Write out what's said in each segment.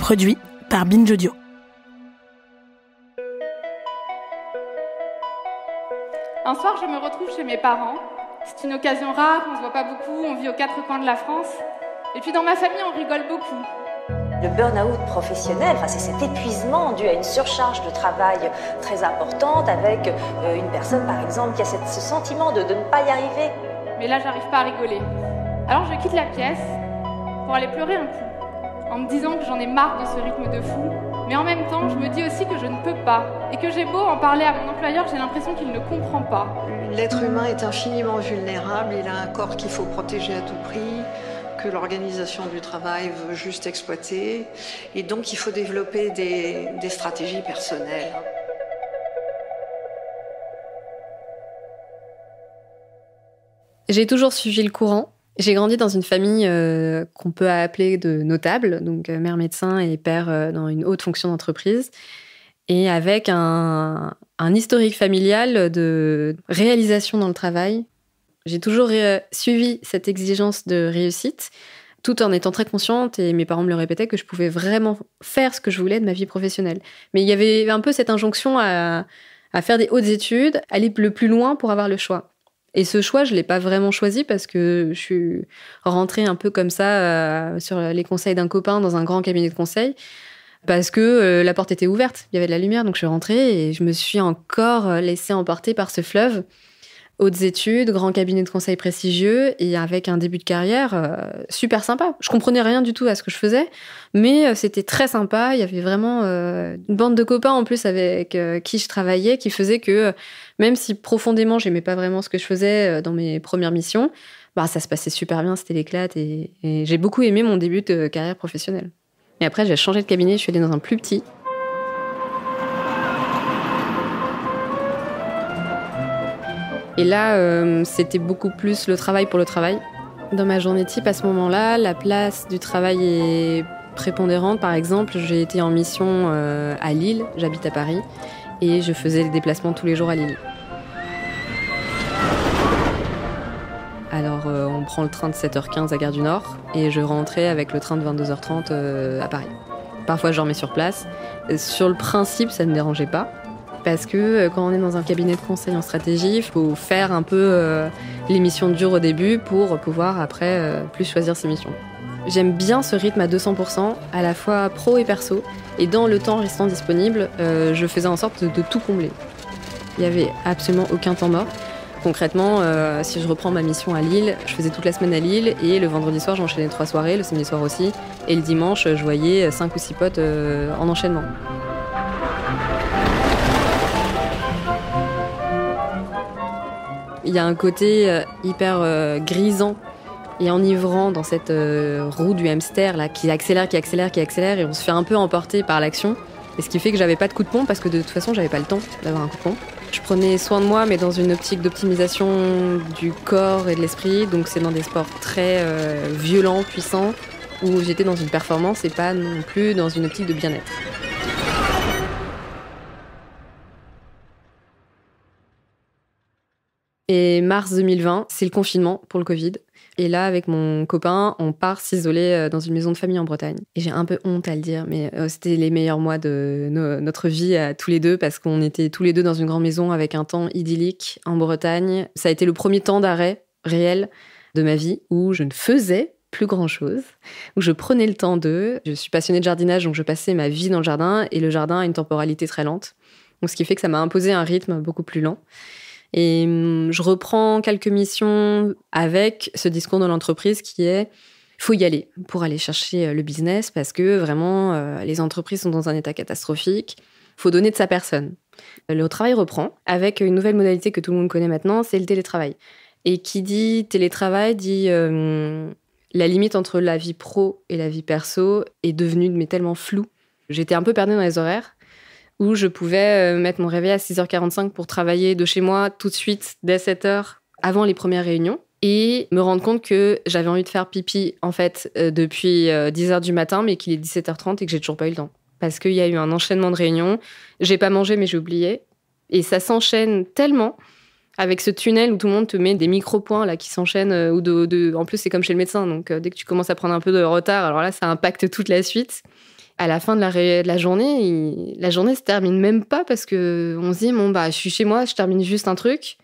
Produit par Binge Audio. Un soir, je me retrouve chez mes parents. C'est une occasion rare, on ne se voit pas beaucoup, on vit aux quatre coins de la France. Et puis dans ma famille, on rigole beaucoup. Le burn-out professionnel, c'est cet épuisement dû à une surcharge de travail très importante avec une personne, par exemple, qui a ce sentiment de ne pas y arriver. Mais là, j'arrive pas à rigoler. Alors je quitte la pièce pour aller pleurer un coup, en me disant que j'en ai marre de ce rythme de fou. Mais en même temps, je me dis aussi que je ne peux pas. Et que j'ai beau en parler à mon employeur, j'ai l'impression qu'il ne comprend pas. L'être humain est infiniment vulnérable, il a un corps qu'il faut protéger à tout prix, que l'organisation du travail veut juste exploiter. Et donc, il faut développer des stratégies personnelles. J'ai toujours suivi le courant. J'ai grandi dans une famille qu'on peut appeler de notable, donc mère médecin et père dans une haute fonction d'entreprise, et avec un historique familial de réalisation dans le travail. J'ai toujours suivi cette exigence de réussite, tout en étant très consciente, et mes parents me le répétaient, que je pouvais vraiment faire ce que je voulais de ma vie professionnelle. Mais il y avait un peu cette injonction à faire des hautes études, aller le plus loin pour avoir le choix. Et ce choix, je ne l'ai pas vraiment choisi parce que je suis rentrée un peu comme ça sur les conseils d'un copain dans un grand cabinet de conseil, parce que la porte était ouverte, il y avait de la lumière, donc je suis rentrée et je me suis encore laissée emporter par ce fleuve. Hautes études, grand cabinet de conseil prestigieux et avec un début de carrière super sympa. Je comprenais rien du tout à ce que je faisais, mais c'était très sympa. Il y avait vraiment une bande de copains en plus avec qui je travaillais, qui faisait que même si profondément j'aimais pas vraiment ce que je faisais dans mes premières missions, ça se passait super bien, c'était l'éclate et j'ai beaucoup aimé mon début de carrière professionnelle. Et après j'ai changé de cabinet, je suis allée dans un plus petit. Et là, c'était beaucoup plus le travail pour le travail. Dans ma journée type, à ce moment-là, la place du travail est prépondérante. Par exemple, j'ai été en mission à Lille, j'habite à Paris, et je faisais le déplacement tous les jours à Lille. Alors, on prend le train de 7h15 à Gare du Nord, et je rentrais avec le train de 22h30 à Paris. Parfois, je dormais sur place. Sur le principe, ça ne me dérangeait pas. Parce que quand on est dans un cabinet de conseil en stratégie, il faut faire un peu les missions dures au début pour pouvoir après plus choisir ses missions. J'aime bien ce rythme à 200%, à la fois pro et perso. Et dans le temps restant disponible, je faisais en sorte de tout combler. Il n'y avait absolument aucun temps mort. Concrètement, si je reprends ma mission à Lille, je faisais toute la semaine à Lille et le vendredi soir, j'enchaînais 3 soirées, le samedi soir aussi. Et le dimanche, je voyais 5 ou 6 potes en enchaînement. Il y a un côté hyper grisant et enivrant dans cette roue du hamster là, qui accélère, et on se fait un peu emporter par l'action. Et ce qui fait que j'avais pas de coup de pompe parce que de toute façon, j'avais pas le temps d'avoir un coup de pompe. Je prenais soin de moi, mais dans une optique d'optimisation du corps et de l'esprit. Donc c'est dans des sports très violents, puissants, où j'étais dans une performance et pas non plus dans une optique de bien-être. Et mars 2020, c'est le confinement pour le Covid. Et là, avec mon copain, on part s'isoler dans une maison de famille en Bretagne. Et j'ai un peu honte à le dire, mais c'était les meilleurs mois de notre vie à tous les deux, parce qu'on était tous les deux dans une grande maison avec un temps idyllique en Bretagne. Ça a été le premier temps d'arrêt réel de ma vie où je ne faisais plus grand-chose, où je prenais le temps d'eux. Je suis passionnée de jardinage, donc je passais ma vie dans le jardin, et le jardin a une temporalité très lente. Donc ce qui fait que ça m'a imposé un rythme beaucoup plus lent. Et je reprends quelques missions avec ce discours de l'entreprise qui est « il faut y aller pour aller chercher le business parce que vraiment, les entreprises sont dans un état catastrophique. Il faut donner de sa personne ». Le travail reprend avec une nouvelle modalité que tout le monde connaît maintenant, c'est le télétravail. Et qui dit télétravail dit la limite entre la vie pro et la vie perso est devenue mais tellement floue. J'étais un peu perdue dans les horaires, où je pouvais mettre mon réveil à 6h45 pour travailler de chez moi tout de suite, dès 7h, avant les premières réunions, et me rendre compte que j'avais envie de faire pipi, en fait, depuis 10h du matin, mais qu'il est 17h30 et que j'ai toujours pas eu le temps. Parce qu'il y a eu un enchaînement de réunions, j'ai pas mangé, mais j'ai oublié, et ça s'enchaîne tellement, avec ce tunnel où tout le monde te met des micro-points là, qui s'enchaînent, en plus c'est comme chez le médecin, donc dès que tu commences à prendre un peu de retard, alors là, ça impacte toute la suite. À la fin de la journée, la journée se termine même pas parce qu'on se dit, bon, bah, je suis chez moi, je termine juste un truc.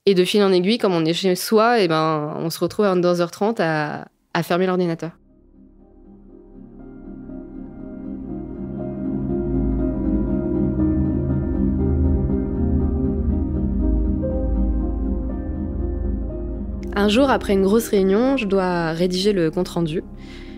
Et de fil en aiguille, comme on est chez soi, et ben, on se retrouve à 22h30 à fermer l'ordinateur. Un jour, après une grosse réunion, je dois rédiger le compte-rendu,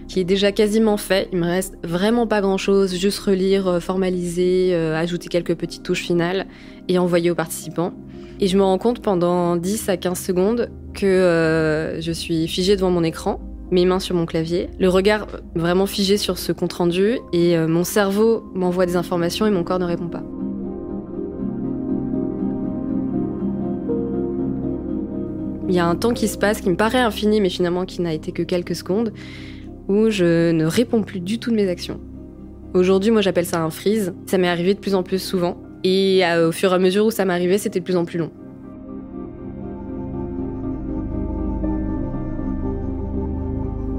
qui est déjà quasiment fait. Il me reste vraiment pas grand-chose, juste relire, formaliser, ajouter quelques petites touches finales et envoyer aux participants. Et je me rends compte pendant 10 à 15 secondes que je suis figée devant mon écran, mes mains sur mon clavier, le regard vraiment figé sur ce compte-rendu, et mon cerveau m'envoie des informations et mon corps ne répond pas. Il y a un temps qui se passe, qui me paraît infini, mais finalement qui n'a été que quelques secondes, où je ne réponds plus du tout de mes actions. Aujourd'hui, moi, j'appelle ça un freeze. Ça m'est arrivé de plus en plus souvent. Et au fur et à mesure où ça m'arrivait, c'était de plus en plus long.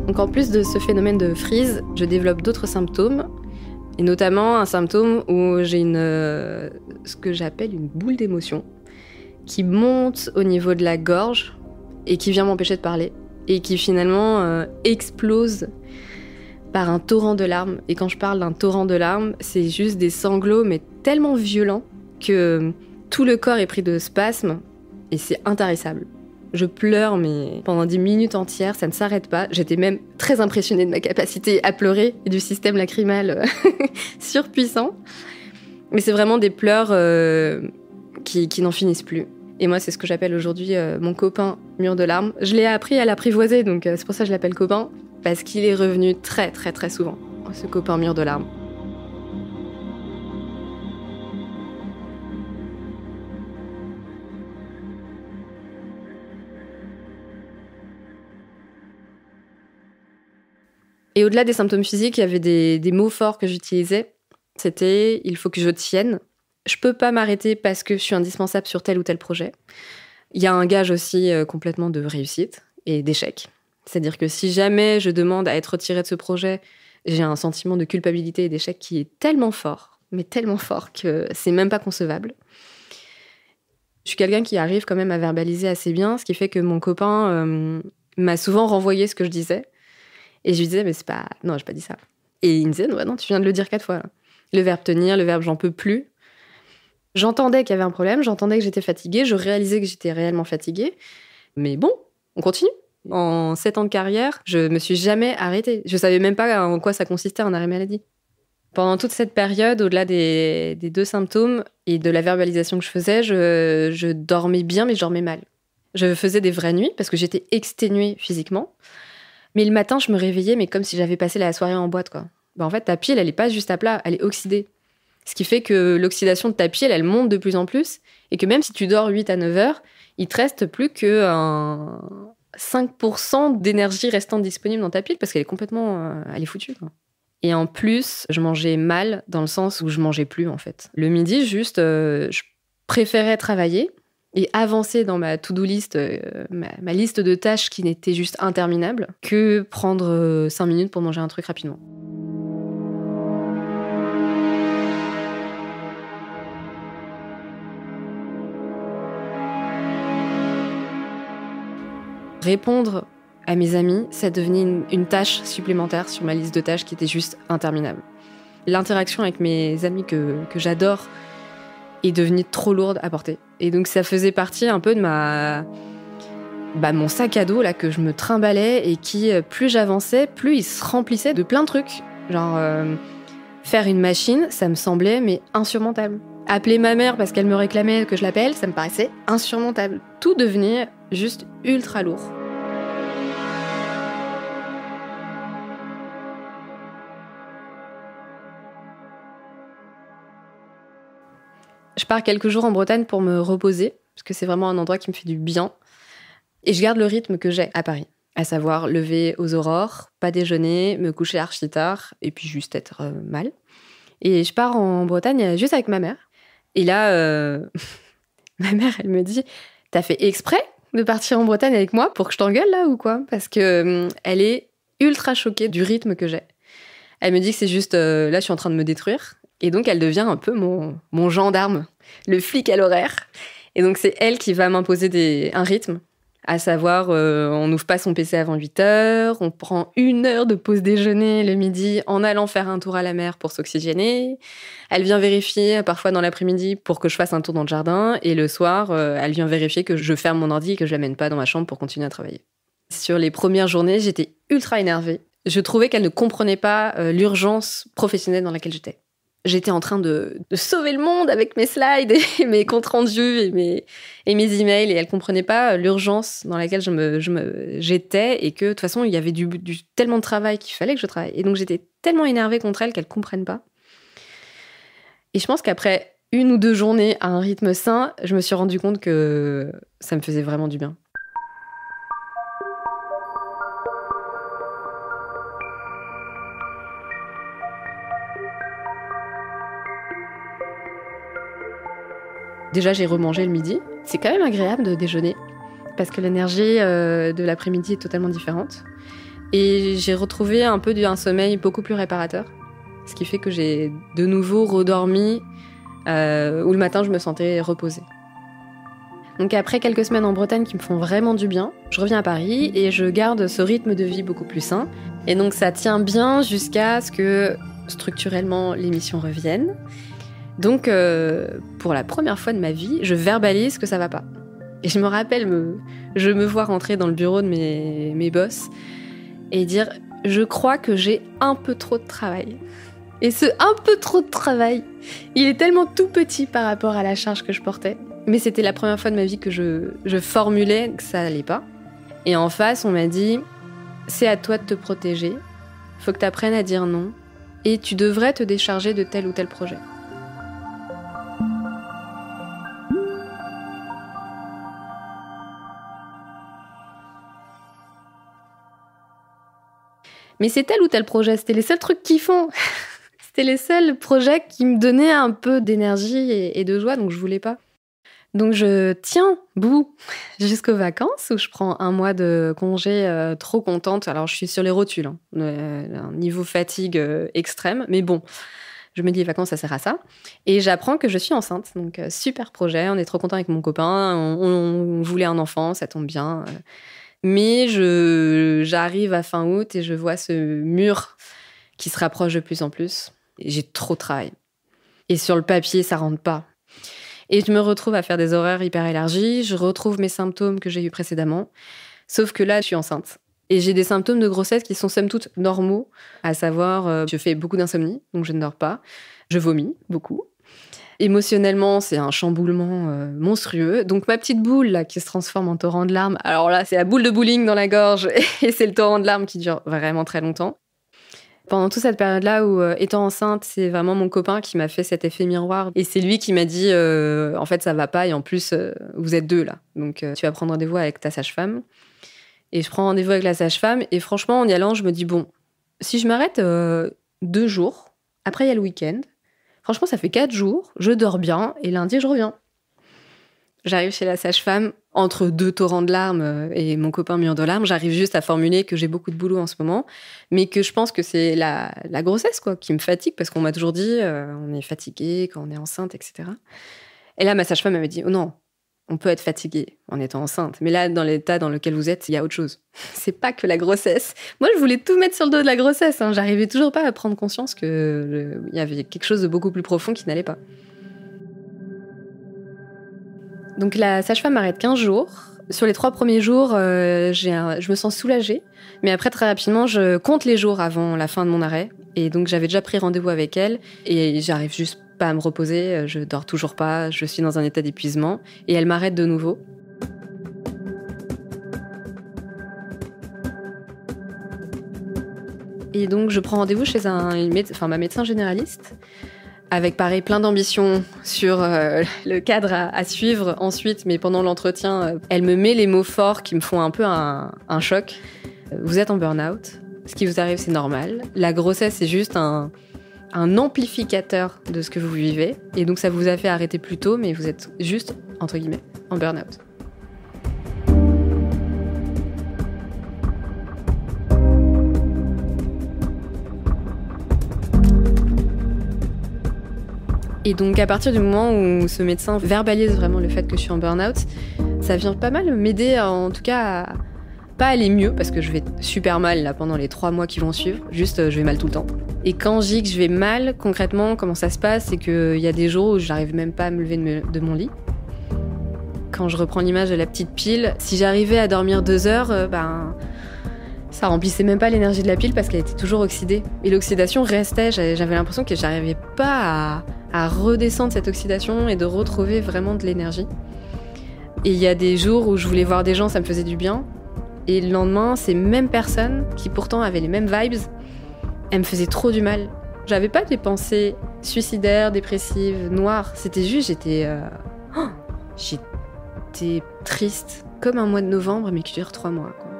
Donc en plus de ce phénomène de freeze, je développe d'autres symptômes, et notamment un symptôme où j'ai ce que j'appelle une boule d'émotion, qui monte au niveau de la gorge et qui vient m'empêcher de parler, et qui finalement explose par un torrent de larmes. Et quand je parle d'un torrent de larmes, c'est juste des sanglots, mais tellement violents que tout le corps est pris de spasmes, et c'est intarissable. Je pleure, mais pendant 10 minutes entières, ça ne s'arrête pas. J'étais même très impressionnée de ma capacité à pleurer et du système lacrymal surpuissant. Mais c'est vraiment des pleurs qui n'en finissent plus. Et moi, c'est ce que j'appelle aujourd'hui mon copain mur de larmes. Je l'ai appris à l'apprivoiser, donc c'est pour ça que je l'appelle copain, parce qu'il est revenu très très très souvent, ce copain mur de larmes. Et au-delà des symptômes physiques, il y avait des mots forts que j'utilisais. C'était « il faut que je tienne ». Je peux pas m'arrêter parce que je suis indispensable sur tel ou tel projet. Il y a un gage aussi complètement de réussite et d'échec. C'est-à-dire que si jamais je demande à être retirée de ce projet, j'ai un sentiment de culpabilité et d'échec qui est tellement fort, mais tellement fort que c'est même pas concevable. Je suis quelqu'un qui arrive quand même à verbaliser assez bien, ce qui fait que mon copain m'a souvent renvoyé ce que je disais. Et je lui disais, mais c'est pas... Non, j'ai pas dit ça. Et il me disait, non, tu viens de le dire 4 fois. Là. Le verbe tenir, le verbe j'en peux plus. J'entendais qu'il y avait un problème, j'entendais que j'étais fatiguée, je réalisais que j'étais réellement fatiguée. Mais bon, on continue. En 7 ans de carrière, je me suis jamais arrêtée. Je savais même pas en quoi ça consistait un arrêt maladie. Pendant toute cette période, au-delà des 2 symptômes et de la verbalisation que je faisais, je dormais bien, mais je dormais mal. Je faisais des vraies nuits parce que j'étais exténuée physiquement. Mais le matin, je me réveillais, mais comme si j'avais passé la soirée en boîte, quoi. En fait, ta pile, elle est pas juste à plat, elle est oxydée. Ce qui fait que l'oxydation de ta pile, elle monte de plus en plus, et que même si tu dors 8 à 9 heures, il te reste plus que 5% d'énergie restante disponible dans ta pile, parce qu'elle est complètement... elle est foutue, quoi. Et en plus, je mangeais mal, dans le sens où je mangeais plus, en fait. Le midi, juste, je préférais travailler et avancer dans ma to-do list, ma liste de tâches qui n'était juste interminable, que prendre 5 minutes pour manger un truc rapidement. Répondre à mes amis, ça devenait une tâche supplémentaire sur ma liste de tâches qui était juste interminable. L'interaction avec mes amis que j'adore est devenue trop lourde à porter. Et donc ça faisait partie un peu de mon sac à dos là, que je me trimballais, et qui, plus j'avançais, plus il se remplissait de plein de trucs. Genre, faire une machine, ça me semblait mais insurmontable. Appeler ma mère parce qu'elle me réclamait que je l'appelle, ça me paraissait insurmontable. Tout devenait juste ultra lourd. Je pars quelques jours en Bretagne pour me reposer, parce que c'est vraiment un endroit qui me fait du bien. Et je garde le rythme que j'ai à Paris, à savoir lever aux aurores, pas déjeuner, me coucher archi tard, et puis juste être mal. Et je pars en Bretagne juste avec ma mère. Et là, ma mère, elle me dit « T'as fait exprès de partir en Bretagne avec moi pour que je t'engueule là ou quoi ?» Parce que elle est ultra choquée du rythme que j'ai. Elle me dit que c'est juste, là, je suis en train de me détruire. Et donc, elle devient un peu mon gendarme, le flic à l'horaire. Et donc, c'est elle qui va m'imposer un rythme, à savoir, on n'ouvre pas son PC avant 8h, on prend 1 heure de pause déjeuner le midi en allant faire un tour à la mer pour s'oxygéner. Elle vient vérifier, parfois dans l'après-midi, pour que je fasse un tour dans le jardin. Et le soir, elle vient vérifier que je ferme mon ordi et que je l'amène pas dans ma chambre pour continuer à travailler. Sur les premières journées, j'étais ultra énervée. Je trouvais qu'elle ne comprenait pas l'urgence professionnelle dans laquelle j'étais. J'étais en train de sauver le monde avec mes slides et mes comptes rendus et mes emails, et elle comprenait pas l'urgence dans laquelle j'étais, et que de toute façon il y avait tellement de travail qu'il fallait que je travaille. Et donc j'étais tellement énervée contre elle qu'elle comprenne pas. Et je pense qu'après 1 ou 2 journées à un rythme sain, je me suis rendu compte que ça me faisait vraiment du bien. Déjà, j'ai remangé le midi. C'est quand même agréable de déjeuner parce que l'énergie de l'après-midi est totalement différente. Et j'ai retrouvé un peu un sommeil beaucoup plus réparateur, ce qui fait que j'ai de nouveau redormi où le matin, je me sentais reposée. Donc après quelques semaines en Bretagne qui me font vraiment du bien, je reviens à Paris et je garde ce rythme de vie beaucoup plus sain. Et donc ça tient bien jusqu'à ce que structurellement l'émission revienne. Donc, pour la première fois de ma vie, je verbalise que ça va pas. Et je me rappelle, je me vois rentrer dans le bureau de mes boss et dire « Je crois que j'ai un peu trop de travail ». Et ce un peu trop de travail, il est tellement tout petit par rapport à la charge que je portais. Mais c'était la première fois de ma vie que je formulais que ça allait pas. Et en face, on m'a dit « C'est à toi de te protéger, faut que tu apprennes à dire non, et tu devrais te décharger de tel ou tel projet ». Mais c'est tel ou tel projet, c'était les seuls trucs qu'ils font. C'était les seuls projets qui me donnaient un peu d'énergie et de joie, donc je voulais pas. Donc je tiens bout jusqu'aux vacances où je prends 1 mois de congé, trop contente. Alors je suis sur les rotules, un niveau fatigue extrême, mais bon, je me dis les vacances ça sert à ça. Et j'apprends que je suis enceinte, donc super projet, on est trop content avec mon copain, on voulait un enfant, ça tombe bien. Mais j'arrive à fin août et je vois ce mur qui se rapproche de plus en plus. Et j'ai trop de travail. Et sur le papier, ça rentre pas. Et je me retrouve à faire des horaires hyper élargis. Je retrouve mes symptômes que j'ai eus précédemment. Sauf que là, je suis enceinte. Et j'ai des symptômes de grossesse qui sont somme toute normaux. À savoir, je fais beaucoup d'insomnie, donc je ne dors pas. Je vomis beaucoup. Émotionnellement, c'est un chamboulement monstrueux. Donc ma petite boule là, qui se transforme en torrent de larmes, alors là, c'est la boule de bowling dans la gorge et c'est le torrent de larmes qui dure vraiment très longtemps. Pendant toute cette période-là où, étant enceinte, c'est vraiment mon copain qui m'a fait cet effet miroir. Et c'est lui qui m'a dit, en fait, ça va pas et en plus, vous êtes 2 là. Donc tu vas prendre rendez-vous avec ta sage-femme. Et je prends rendez-vous avec la sage-femme et franchement, en y allant, je me dis, bon, si je m'arrête 2 jours, après il y a le week-end, franchement, ça fait 4 jours, je dors bien, et lundi, je reviens. J'arrive chez la sage-femme, entre 2 torrents de larmes et mon copain mur de larmes, j'arrive juste à formuler que j'ai beaucoup de boulot en ce moment, mais que je pense que c'est la grossesse quoi, qui me fatigue, parce qu'on m'a toujours dit on est fatigué quand on est enceinte, etc. Et là, ma sage-femme m'avait dit « Oh non, on peut être fatigué en étant enceinte, mais là, dans l'état dans lequel vous êtes, il y a autre chose. C'est pas que la grossesse. » Moi, je voulais tout mettre sur le dos de la grossesse. J'arrivais toujours pas à prendre conscience qu'il y avait quelque chose de beaucoup plus profond qui n'allait pas. Donc la sage-femme m'arrête 15 jours. Sur les 3 premiers jours, je me sens soulagée. Mais après, très rapidement, je compte les jours avant la fin de mon arrêt. Et donc, j'avais déjà pris rendez-vous avec elle. Et j'arrive juste pas à me reposer. Je dors toujours pas. Je suis dans un état d'épuisement. Et elle m'arrête de nouveau. Et donc, je prends rendez-vous chez ma médecin généraliste. Avec, pareil, plein d'ambitions sur le cadre à suivre ensuite. Mais pendant l'entretien, elle me met les mots forts qui me font un peu un choc. Vous êtes en burn-out. Ce qui vous arrive, c'est normal. La grossesse, c'est juste un amplificateur de ce que vous vivez. Et donc, ça vous a fait arrêter plus tôt, mais vous êtes juste, entre guillemets, en burn-out. Et donc à partir du moment où ce médecin verbalise vraiment le fait que je suis en burn-out, ça vient pas mal m'aider en tout cas à pas aller mieux, parce que je vais super mal là pendant les 3 mois qui vont suivre, juste je vais mal tout le temps. Et quand je dis que je vais mal, concrètement, comment ça se passe, c'est qu'il y a des jours où j'arrive même pas à me lever de mon lit. Quand je reprends l'image de la petite pile, si j'arrivais à dormir 2 heures, ça remplissait même pas l'énergie de la pile parce qu'elle était toujours oxydée. Et l'oxydation restait, j'avais l'impression que j'arrivais pas à redescendre cette oxydation et de retrouver vraiment de l'énergie. Et il y a des jours où je voulais voir des gens, ça me faisait du bien. Et le lendemain, ces mêmes personnes, qui pourtant avaient les mêmes vibes, elles me faisaient trop du mal. J'avais pas des pensées suicidaires, dépressives, noires. C'était juste, j'étais triste, comme un mois de novembre, mais qui dure 3 mois, quoi.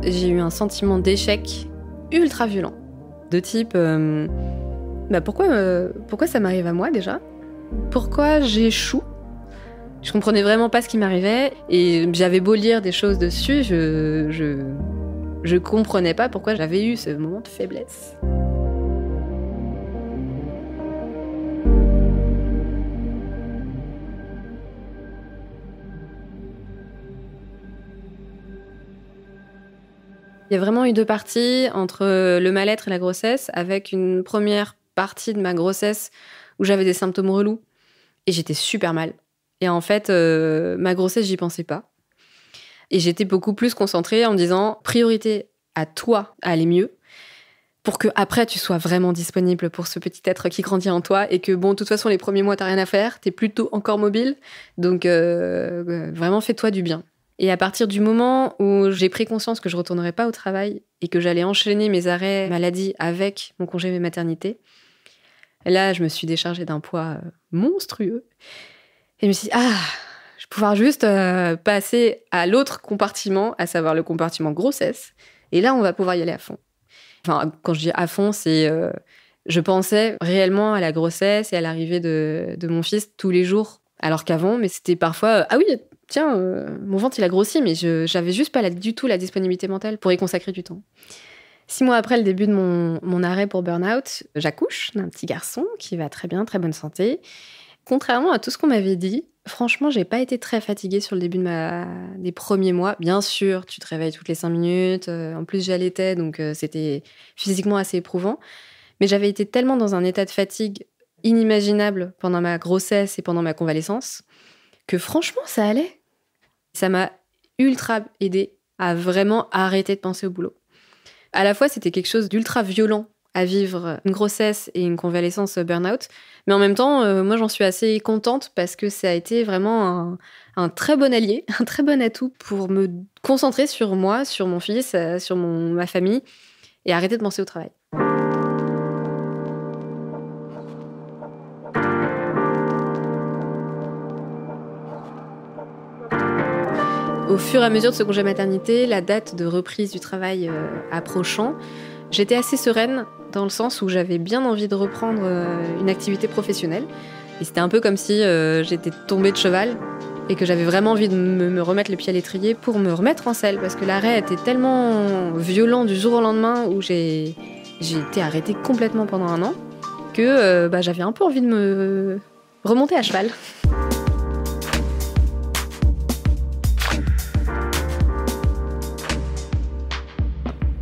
J'ai eu un sentiment d'échec ultra violent, de type pourquoi ça m'arrive à moi déjà ? Pourquoi j'échoue ? Je comprenais vraiment pas ce qui m'arrivait et j'avais beau lire des choses dessus, je comprenais pas pourquoi j'avais eu ce moment de faiblesse. Il y a vraiment eu 2 parties entre le mal-être et la grossesse, avec une première partie de ma grossesse où j'avais des symptômes relous et j'étais super mal. Et en fait, ma grossesse, j'y pensais pas. Et j'étais beaucoup plus concentrée en me disant priorité à toi à aller mieux pour que après tu sois vraiment disponible pour ce petit être qui grandit en toi et que bon, de toute façon, les premiers mois, t'as rien à faire, t'es plutôt encore mobile. Donc vraiment, fais-toi du bien. Et à partir du moment où j'ai pris conscience que je retournerais pas au travail et que j'allais enchaîner mes arrêts maladie avec mon congé maternité, là, je me suis déchargée d'un poids monstrueux. Et je me suis dit, je vais pouvoir juste passer à l'autre compartiment, à savoir le compartiment grossesse. Et là, on va pouvoir y aller à fond. Enfin, quand je dis à fond, c'est... je pensais réellement à la grossesse et à l'arrivée de mon fils tous les jours. Alors qu'avant, mais c'était parfois... tiens, mon ventre, il a grossi, mais j'avais juste pas du tout la disponibilité mentale pour y consacrer du temps. 6 mois après le début de mon arrêt pour burn-out, j'accouche d'un petit garçon qui va très bien, très bonne santé. Contrairement à tout ce qu'on m'avait dit, franchement, j'ai pas été très fatiguée sur le début des premiers mois. Bien sûr, tu te réveilles toutes les 5 minutes. En plus, j'allaitais, donc c'était physiquement assez éprouvant. Mais j'avais été tellement dans un état de fatigue inimaginable pendant ma grossesse et pendant ma convalescence que franchement, ça allait. Ça m'a ultra aidée à vraiment arrêter de penser au boulot. À la fois, c'était quelque chose d'ultra violent à vivre, une grossesse et une convalescence burn-out. Mais en même temps, moi, j'en suis assez contente parce que ça a été vraiment un très bon allié, un très bon atout pour me concentrer sur moi, sur mon fils, sur ma famille et arrêter de penser au travail. Au fur et à mesure de ce congé maternité, la date de reprise du travail approchant, j'étais assez sereine dans le sens où j'avais bien envie de reprendre une activité professionnelle. Et c'était un peu comme si j'étais tombée de cheval et que j'avais vraiment envie de me remettre le pied à l'étrier pour me remettre en selle. Parce que l'arrêt était tellement violent du jour au lendemain où j'ai été arrêtée complètement pendant 1 an que j'avais un peu envie de me remonter à cheval.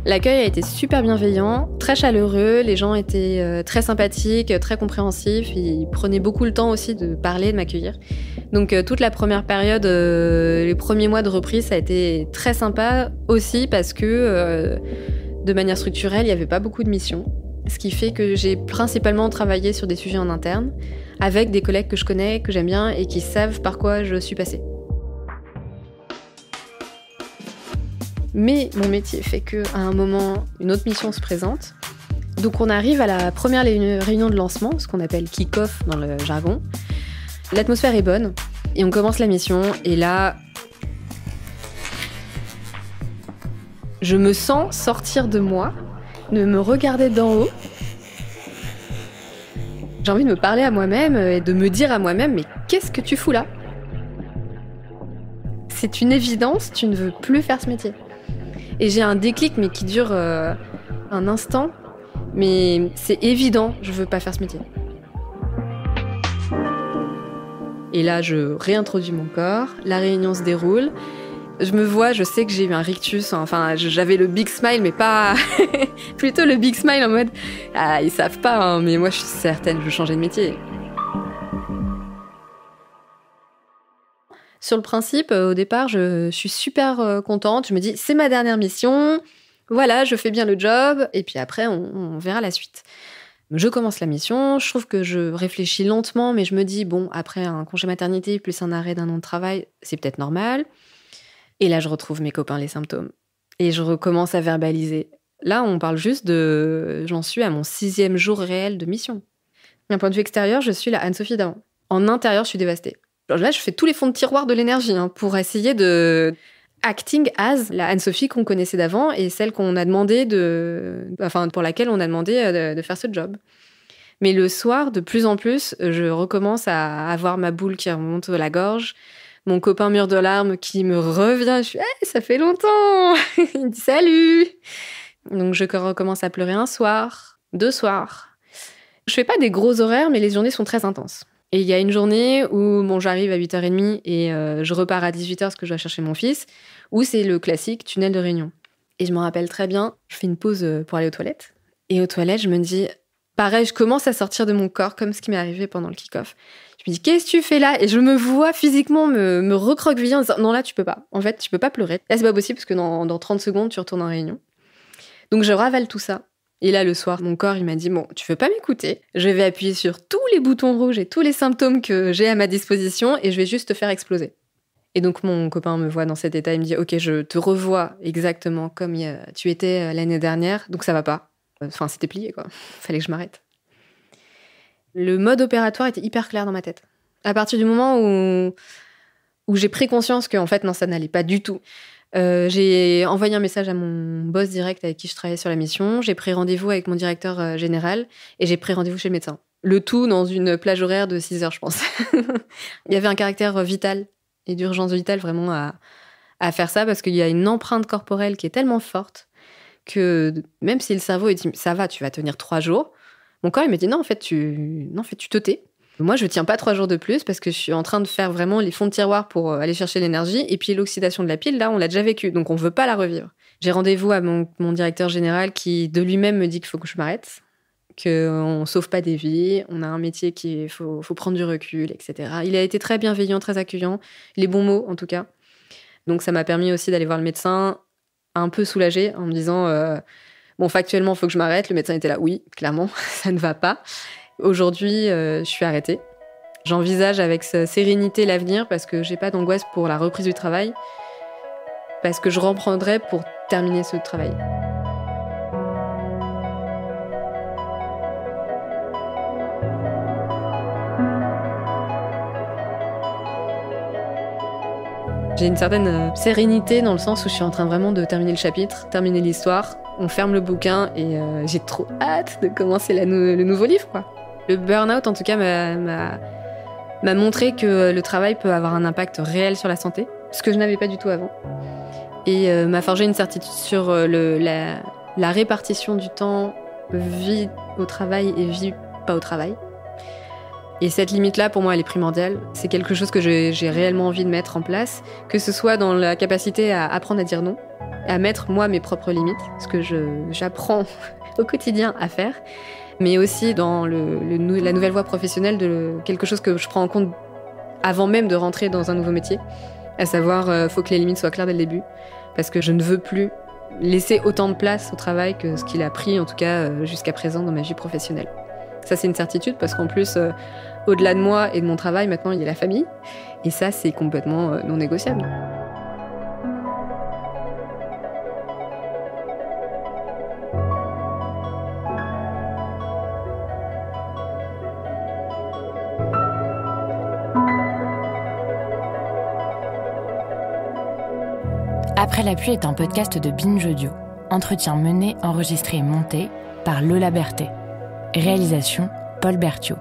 L'accueil a été super bienveillant, très chaleureux, les gens étaient très sympathiques, très compréhensifs, ils prenaient beaucoup le temps aussi de parler, de m'accueillir. Donc toute la première période, les premiers mois de reprise, ça a été très sympa aussi parce que de manière structurelle, il n'y avait pas beaucoup de missions. Ce qui fait que j'ai principalement travaillé sur des sujets en interne, avec des collègues que je connais, que j'aime bien et qui savent par quoi je suis passée. Mais mon métier fait qu'à un moment, une autre mission se présente. Donc on arrive à la première réunion de lancement, ce qu'on appelle kick-off dans le jargon. L'atmosphère est bonne et on commence la mission. Et là, je me sens sortir de moi, de me regarder d'en haut. J'ai envie de me parler à moi-même et de me dire à moi-même « Mais qu'est-ce que tu fous là ?» c'est une évidence, tu ne veux plus faire ce métier. Et j'ai un déclic, mais qui dure un instant. Mais c'est évident, je veux pas faire ce métier. Et là, je réintroduis mon corps, la réunion se déroule. Je me vois, je sais que j'ai eu un rictus, enfin j'avais le big smile, mais pas... plutôt le big smile en mode « Ah, ils savent pas, hein, mais moi je suis certaine, je veux changer de métier. » Sur le principe, au départ, je suis super contente. Je me dis « C'est ma dernière mission, voilà, je fais bien le job, et puis après, on verra la suite. » Je commence la mission, je trouve que je réfléchis lentement, mais je me dis « Bon, après un congé maternité plus un arrêt d'un an de travail, c'est peut-être normal. » Et là, je retrouve mes copains, les symptômes. Et je recommence à verbaliser. Là, on parle juste de... J'en suis à mon 6e jour réel de mission. D'un point de vue extérieur, je suis la Anne-Sophie d'avant. En intérieur, je suis dévastée. Alors là, je fais tous les fonds de tiroir de l'énergie pour essayer de... Acting as la Anne-Sophie qu'on connaissait d'avant et celle qu'on a demandé pour laquelle on a demandé de faire ce job. Mais le soir, de plus en plus, je recommence à avoir ma boule qui remonte à la gorge. Mon copain mure de larmes qui me revient. Je suis « Hey, ça fait longtemps !» Il me dit « Salut !» Donc je recommence à pleurer un soir, 2 soirs. Je fais pas des gros horaires, mais les journées sont très intenses. Et il y a une journée où j'arrive à 8h30 et je repars à 18h parce que je dois chercher mon fils, où c'est le classique tunnel de réunion. Et je me rappelle très bien, je fais une pause pour aller aux toilettes. Et aux toilettes, je me dis, pareil, je commence à sortir de mon corps comme ce qui m'est arrivé pendant le kick-off. Je me dis, qu'est-ce que tu fais là ? Et je me vois physiquement me recroqueviller en disant, non, là, tu peux pas. En fait, tu peux pas pleurer. Là, c'est pas possible parce que dans 30 secondes, tu retournes en réunion. Donc, je ravale tout ça. Et là, le soir, mon corps, il m'a dit, bon, tu veux pas m'écouter ? Je vais appuyer sur tous les boutons rouges et tous les symptômes que j'ai à ma disposition et je vais juste te faire exploser. Et donc, mon copain me voit dans cet état, il me dit, ok, je te revois exactement comme tu étais l'année dernière, donc ça va pas. Enfin, c'était plié, quoi. Fallait que je m'arrête. Le mode opératoire était hyper clair dans ma tête. À partir du moment où j'ai pris conscience que, en fait, non, ça n'allait pas du tout. J'ai envoyé un message à mon boss direct avec qui je travaillais sur la mission. J'ai pris rendez-vous avec mon directeur général et j'ai pris rendez-vous chez le médecin. Le tout dans une plage horaire de 6 heures, je pense. Il y avait un caractère vital et d'urgence vitale vraiment à faire ça parce qu'il y a une empreinte corporelle qui est tellement forte que même si le cerveau il dit ça va, tu vas tenir 3 jours, mon corps il me dit non, en fait, tu te tais. Moi, je tiens pas 3 jours de plus parce que je suis en train de faire vraiment les fonds de tiroir pour aller chercher l'énergie. Et puis l'oxydation de la pile, là, on l'a déjà vécu, donc on veut pas la revivre. J'ai rendez-vous à mon directeur général qui, de lui-même, me dit qu'il faut que je m'arrête, qu'on sauve pas des vies, on a un métier qu'il faut prendre du recul, etc. Il a été très bienveillant, très accueillant, les bons mots en tout cas. Donc ça m'a permis aussi d'aller voir le médecin un peu soulagée en me disant bon, factuellement, il faut que je m'arrête. Le médecin était là, oui, clairement, ça ne va pas. Aujourd'hui, je suis arrêtée. J'envisage avec sérénité l'avenir parce que j'ai pas d'angoisse pour la reprise du travail, parce que je reprendrai pour terminer ce travail. J'ai une certaine sérénité dans le sens où je suis en train vraiment de terminer le chapitre, terminer l'histoire. On ferme le bouquin et j'ai trop hâte de commencer le nouveau livre, quoi. Le burn-out, en tout cas, m'a montré que le travail peut avoir un impact réel sur la santé, ce que je n'avais pas du tout avant. Et m'a forgé une certitude sur la répartition du temps, vie au travail et vie pas au travail. Et cette limite-là, pour moi, elle est primordiale. C'est quelque chose que j'ai réellement envie de mettre en place, que ce soit dans la capacité à apprendre à dire non, à mettre, moi, mes propres limites, ce que j'apprends au quotidien à faire, mais aussi dans la nouvelle voie professionnelle, quelque chose que je prends en compte avant même de rentrer dans un nouveau métier, à savoir, faut que les limites soient claires dès le début, parce que je ne veux plus laisser autant de place au travail que ce qu'il a pris, en tout cas, jusqu'à présent dans ma vie professionnelle. Ça, c'est une certitude, parce qu'en plus, au-delà de moi et de mon travail, maintenant, il y a la famille. Et ça, c'est complètement non négociable. Après la pluie est un podcast de Binge Audio. Entretien mené, enregistré et monté par Lola Berthet. Réalisation, Paul Berthiaud.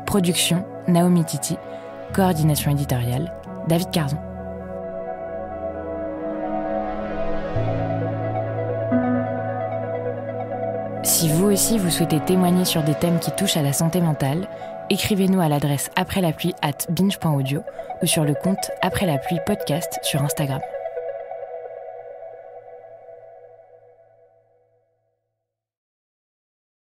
Production, Naomi Titi. Coordination éditoriale, David Carzon. Si vous aussi vous souhaitez témoigner sur des thèmes qui touchent à la santé mentale, écrivez-nous à l'adresse après la pluie @binge.audio ou sur le compte Après la pluie podcast sur Instagram.